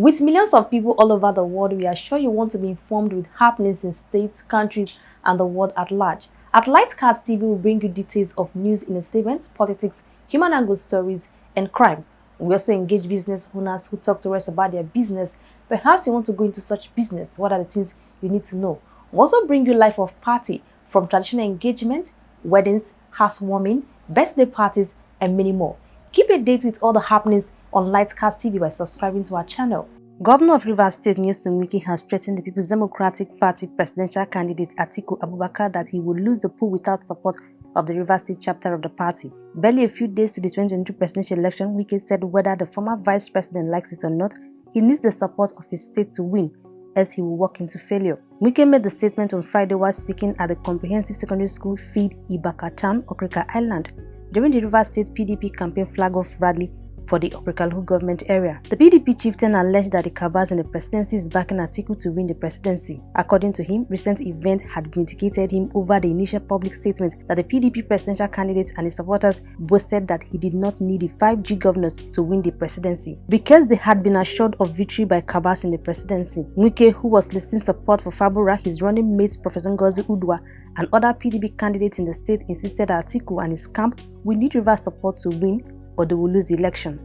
With millions of people all over the world, we are sure you want to be informed with happenings in states, countries, and the world at large. At LightCast TV, will bring you details of news in statements, politics, human angle stories, and crime. We also engage business owners who talk to us about their business. Perhaps you want to go into such business. What are the things you need to know? We also bring you life of party, from traditional engagement, weddings, housewarming, birthday parties, and many more. Keep a date with all the happenings on LightCast TV by subscribing to our channel. Governor of Rivers State Nyesom Wike has threatened the People's Democratic Party presidential candidate Atiku Abubakar that he would lose the poll without support of the Rivers State chapter of the party. Barely a few days to the 2022 presidential election, Wike said whether the former vice president likes it or not, he needs the support of his state to win, else he will walk into failure. Wike made the statement on Friday while speaking at the Comprehensive Secondary School Feed Ibaka Town, Okrika Island, during the Rivers State PDP campaign flag-off rally for the Okrika local government area. The PDP chieftain alleged that the Cabals in the presidency is backing Atiku to win the presidency. According to him, recent events had vindicated him over the initial public statement that the PDP presidential candidate and his supporters boasted that he did not need the 5G governors to win the presidency, because they had been assured of victory by Cabals in the presidency. Wike, who was listing support for Fabura, his running mate Professor Ngozi Udwa, and other PDP candidates in the state, insisted that Atiku and his camp will need Rivers support to win or they will lose the election.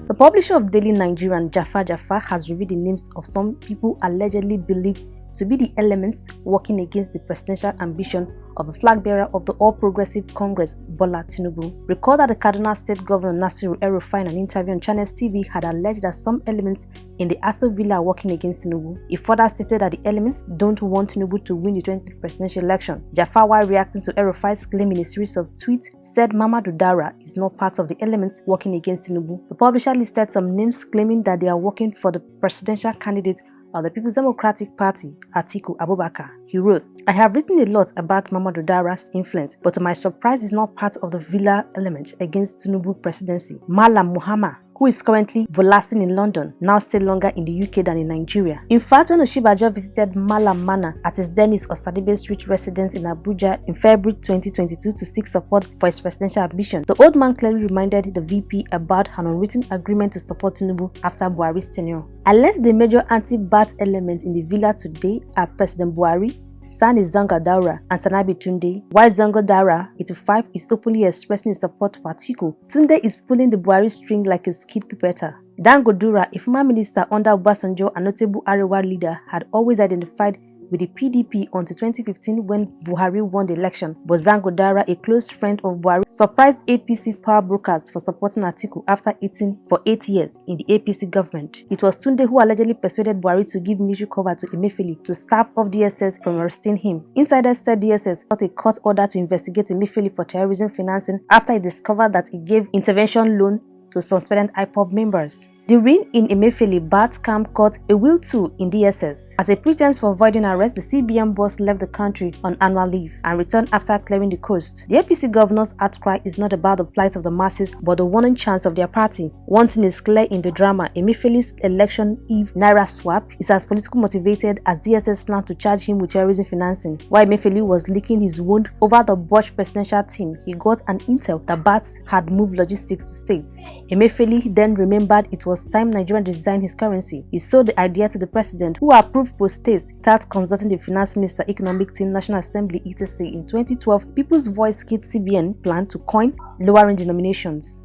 The publisher of Daily Nigerian, Jafar, has revealed the names of some people allegedly believed to be the elements working against the presidential ambition of the flag bearer of the All Progressive Congress, Bola Tinubu. Recall that the Kaduna State Governor Nasiru el-Rufai in an interview on Channels TV had alleged that some elements in the Aso Villa are working against Tinubu. He further stated that the elements don't want Tinubu to win the 2020 presidential election. Jafar, while reacting to el-Rufai's claim in a series of tweets, said Mamadou Dara is not part of the elements working against Tinubu. The publisher listed some names claiming that they are working for the presidential candidate of the People's Democratic Party, Atiku Abubakar. He wrote, "I have written a lot about Mamadou Dara's influence, but to my surprise is not part of the Villa element against Tinubu presidency. Malam Muhammad, who is currently volacing in London, now stay longer in the UK than in Nigeria. In fact, when Oshibajo visited Malam Mana at his Dennis Osadibe Street residence in Abuja in February 2022 to seek support for his presidential ambition, the old man clearly reminded the VP about an unwritten agreement to support Tinubu after Buhari's tenure. I learned the major anti-Bat elements in the Villa today are President Buhari, Sani Zanga Daura, and Sanabi Tunde. While Zanga Daura, 85, is openly expressing his support for Atiku, Tunde is pulling the Buhari string like a skid puppeteer. Dango Dura, a former minister under Obasanjo and notable Arewa leader, had always identified with the PDP until 2015 when Buhari won the election, but Zango Dara, a close friend of Buhari, surprised APC power brokers for supporting Atiku after eating for 8 years in the APC government. It was Tunde who allegedly persuaded Buhari to give military cover to Emefiele to stave off DSS from arresting him. Insiders said DSS got a court order to investigate Emefiele for terrorism financing after it discovered that he gave intervention loan to suspended IPOB members. The reign in Emefiele Bat camp caught a will too in DSS. As a pretense for avoiding arrest, the CBN boss left the country on annual leave and returned after clearing the coast. The APC governor's outcry is not about the plight of the masses but the winning chance of their party. One thing is clear in the drama: Emefiele's election eve Naira swap is as politically motivated as DSS planned to charge him with terrorism financing. While Emefiele was licking his wound over the botched presidential team, he got an intel that Bat had moved logistics to states. Emefiele then remembered it was time Nigeria designed his currency. He sold the idea to the president, who approved post-haste without consulting the finance minister, economic team, National Assembly, etc. In 2012, People's Voice kicked CBN plan to coin lowering denominations.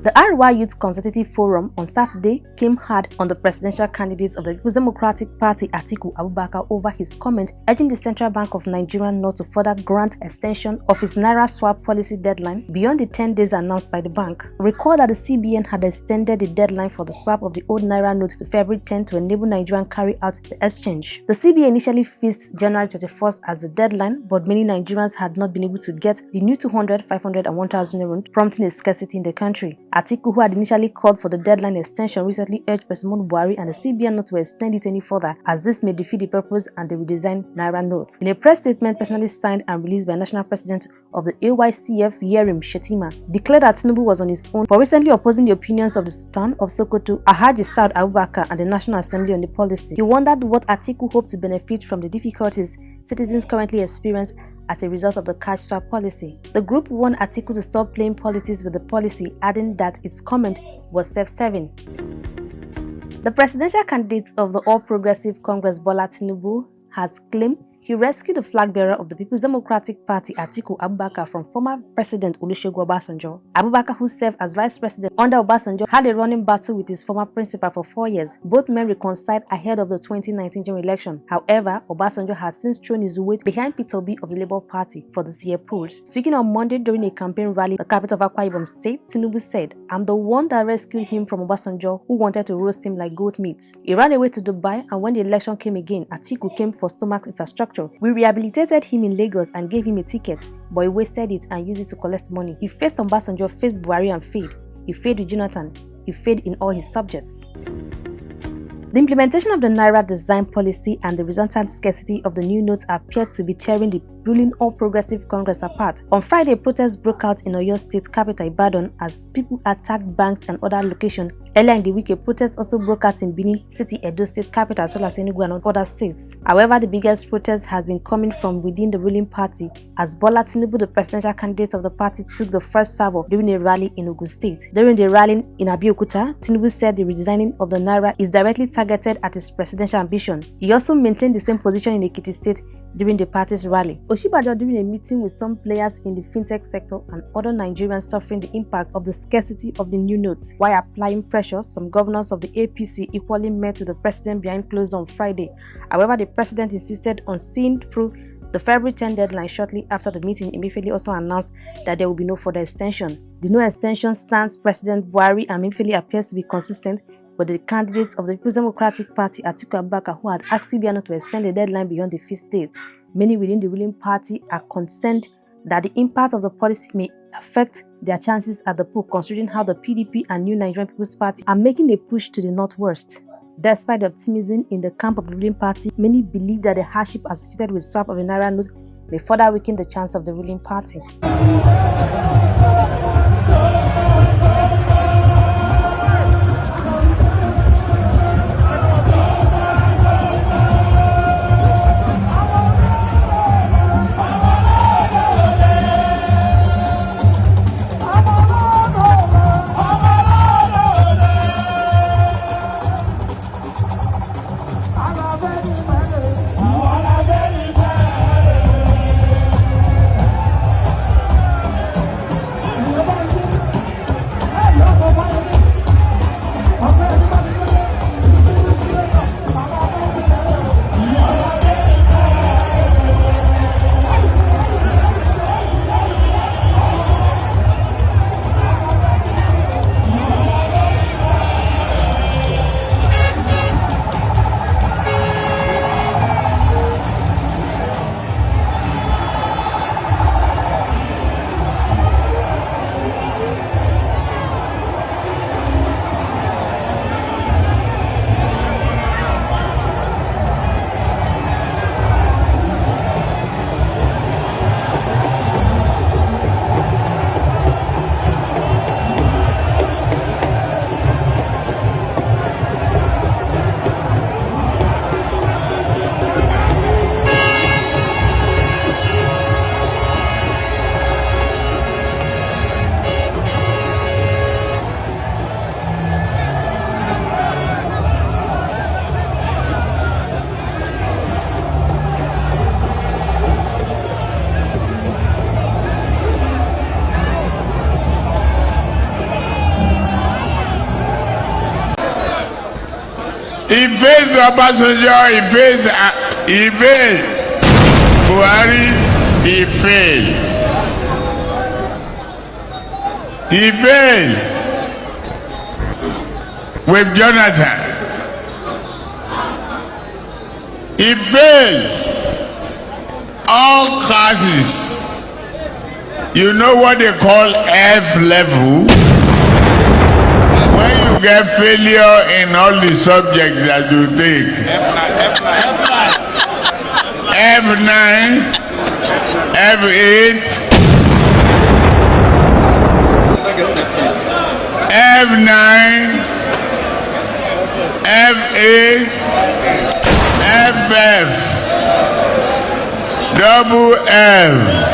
The Arewa Youth Consultative Forum on Saturday came hard on the presidential candidate of the People's Democratic Party, Atiku Abubakar, over his comment urging the Central Bank of Nigeria not to further grant extension of its Naira swap policy deadline beyond the 10 days announced by the bank. Recall that the CBN had extended the deadline for the swap of the old Naira note to February 10 to enable Nigerians carry out the exchange. The CBN initially fixed January 31st as the deadline, but many Nigerians had not been able to get the new 200, 500 and 1000 note, prompting a scarcity in the country. Atiku, who had initially called for the deadline extension, recently urged President Buhari and the CBN not to extend it any further, as this may defeat the purpose and the redesigned Naira note. In a press statement personally signed and released by National President of the AYCF, Yerim Shetima, declared that Tinubu was on his own for recently opposing the opinions of the Sultan of Sokoto, Alhaji Saud Abubakar, and the National Assembly on the policy. He wondered what Atiku hoped to benefit from the difficulties citizens currently experience as a result of the cash swap policy. The group warned Atiku to stop playing politics with the policy, adding that its comment was self-serving. The presidential candidate of the All Progressive Congress, Bola Tinubu, has claimed he rescued the flag bearer of the People's Democratic Party, Atiku Abubakar, from former President Olusegun Obasanjo. Abubakar, who served as vice president under Obasanjo, had a running battle with his former principal for 4 years. Both men reconciled ahead of the 2019 general election. However, Obasanjo has since thrown his weight behind Peter Obi of the Labour Party for this year polls. Speaking on Monday during a campaign rally in the capital of Akwa Ibom State, Tinubu said, "I'm the one that rescued him from Obasanjo, who wanted to roast him like goat meat. He ran away to Dubai, and when the election came again, Atiku came for stomach infrastructure. We rehabilitated him in Lagos and gave him a ticket, but he wasted it and used it to collect money. He faced Obasanjo, faced Buhari and failed. He failed with Jonathan. He failed in all his subjects." The implementation of the Naira design policy and the resultant scarcity of the new notes appeared to be tearing the ruling All Progressive Congress apart. On Friday, protests broke out in Oyo State capital Ibadan as people attacked banks and other locations. Earlier in the week, a protest also broke out in Benin City, Edo State capital, as well as Enugu and other states. However, the biggest protest has been coming from within the ruling party, as Bola Tinubu, the presidential candidate of the party, took the first salvo during a rally in Ogun State. During the rally in Abeokuta, Tinubu said the redesigning of the Naira is directly targeted at his presidential ambition. He also maintained the same position in Ekiti State during the party's rally. Oshibajo, during a meeting with some players in the fintech sector and other Nigerians suffering the impact of the scarcity of the new notes, while applying pressure, some governors of the APC equally met with the president behind closed on Friday. However, the president insisted on seeing through the February 10 deadline. Shortly after the meeting, Emefiele also announced that there will be no further extension. The no extension stance President Buhari and Emefiele appears to be consistent, but the candidates of the People's Democratic Party, Atiku Abubakar, who had asked CBN to extend the deadline beyond the fixed date. Many within the ruling party are concerned that the impact of the policy may affect their chances at the poll, considering how the PDP and New Nigerian People's Party are making a push to the northwest. Despite the optimism in the camp of the ruling party, many believe that the hardship associated with swap of the Naira note may further weaken the chance of the ruling party. He faced Obasanjo, he failed. Buhari, he failed. He failed with Jonathan. He failed all classes. You know what they call F level? When you get failure in all the subjects that you take. F9, F8, F9, F8, FF, double F.